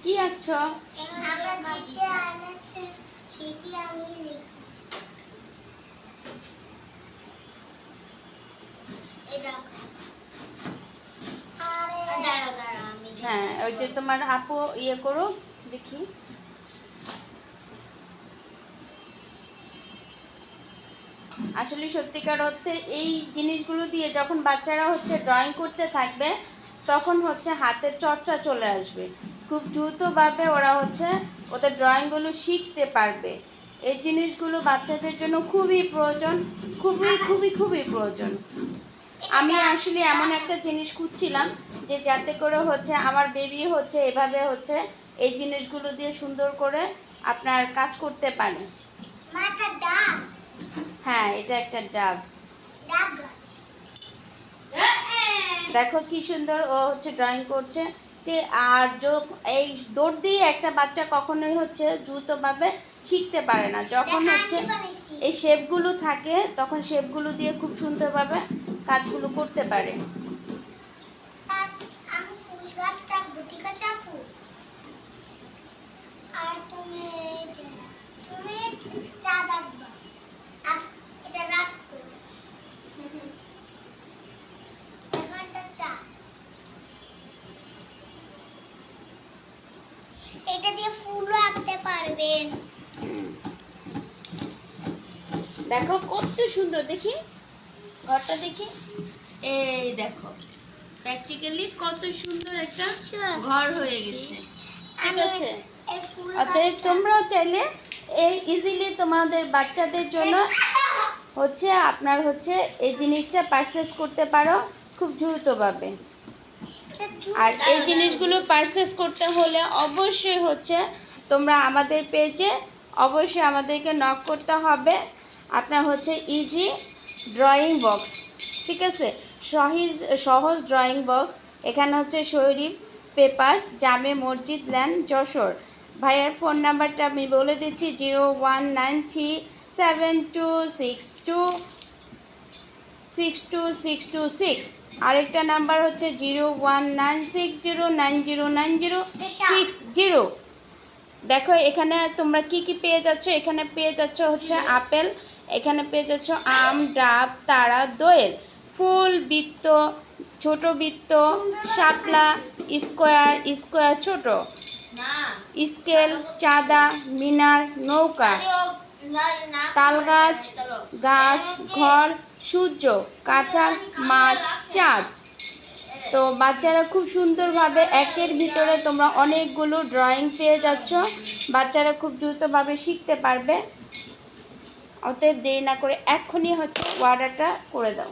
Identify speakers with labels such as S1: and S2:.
S1: কি আঁকছো?
S2: আমরা যেটা আনছে সেটি আমি লিখি। এটা দাঁড়া আমি
S1: হ্যাঁ, ওই যে তোমার আপু ইয়ে করো দেখি। আসলে সত্যিকার অর্থে এই জিনিসগুলো দিয়ে যখন বাচ্চারা হচ্ছে ড্রয়িং করতে থাকবে তখন হচ্ছে হাতের চর্চা চলে আসবে, খুব দ্রুতভাবে ওরা হচ্ছে ওদের ড্রয়িংগুলো শিখতে পারবে। এই জিনিসগুলো বাচ্চাদের জন্য খুবই প্রয়োজন, খুবই খুবই খুবই প্রয়োজন। আমি আসলে এমন একটা জিনিস খুঁজছিলাম যে যাতে করে হচ্ছে আমার বেবি হচ্ছে এভাবে হচ্ছে এই জিনিসগুলো দিয়ে সুন্দর করে আপনার কাজ করতে পারে। হ্যাঁ, এটা একটা ডাব। দেখো কি সুন্দর ও হচ্ছে ড্রয়িং করছে। আর এই দৌড় দিয়ে একটা বাচ্চা কখনোই হচ্ছে দ্রুতভাবে শিখতে পারে না। যখন হচ্ছে এই শেপগুলো থাকে তখন শেপগুলো দিয়ে খুব সুন্দরভাবে কাজগুলো করতে পারে।
S2: আমি ফুল গাছটা গুটি গাছ আপু। আর তুমি চা দাও। এটা রাখতো এখানটা চা। এটা দিয়ে ফুলও আঁকতে পারবেন।
S1: দেখো কত সুন্দর, দেখি ঘরটা দেখি। এই দেখো প্র্যাকটিক্যালি কত সুন্দর একটা ঘর হয়ে গেছে। ঠিক আছে, অতএব তোমরাও চাইলে এই ইজিলি তোমাদের বাচ্চাদের জন্য হচ্ছে আপনার হচ্ছে এই জিনিসটা পারচেজ করতে পারো খুব দ্রুতভাবে। আর এই জিনিসগুলো পারচেজ করতে হলে অবশ্যই হচ্ছে তোমরা আমাদের পেজে অবশ্যই আমাদেরকে নক করতে হবে। আপনার হচ্ছে ইজি ড্রয়িং বক্স, ঠিক আছে, সহজ ড্রয়িং বক্স। এখানে হচ্ছে শরীফ পেপার্স, জামে মসজিদ ল্যান্ড, যশোর। ভাইয়ার ফোন নাম্বারটা আমি বলে দিচ্ছি 01937262626। আরেকটা নাম্বার হচ্ছে 0196090909060। দেখো এখানে তোমরা কি কি পেয়ে যাচ্ছ। এখানে পেয়ে যাচ্ছ হচ্ছে আপেল, এখানে পেয়ে যাচ্ছ আম, ডাব, তারা, দোয়েল, ফুল, বৃত্ত, ছোট বৃত্ত, শাপলা, স্কোয়ার ছোট, স্কেল, চাঁদা, মিনার, নৌকা, তালগাছ, গাছ, ঘর, সূর্য, কাঁঠাল, মাছ, চাঁদ। তো বাচ্চারা খুব সুন্দরভাবে একের ভিতরে তোমরা অনেকগুলো ড্রয়িং পেয়ে যাচ্ছ, বাচ্চারা খুব দ্রুতভাবে শিখতে পারবে। অতএব দেরি না করে এক্ষুনি হচ্ছে অর্ডারটা করে দাও।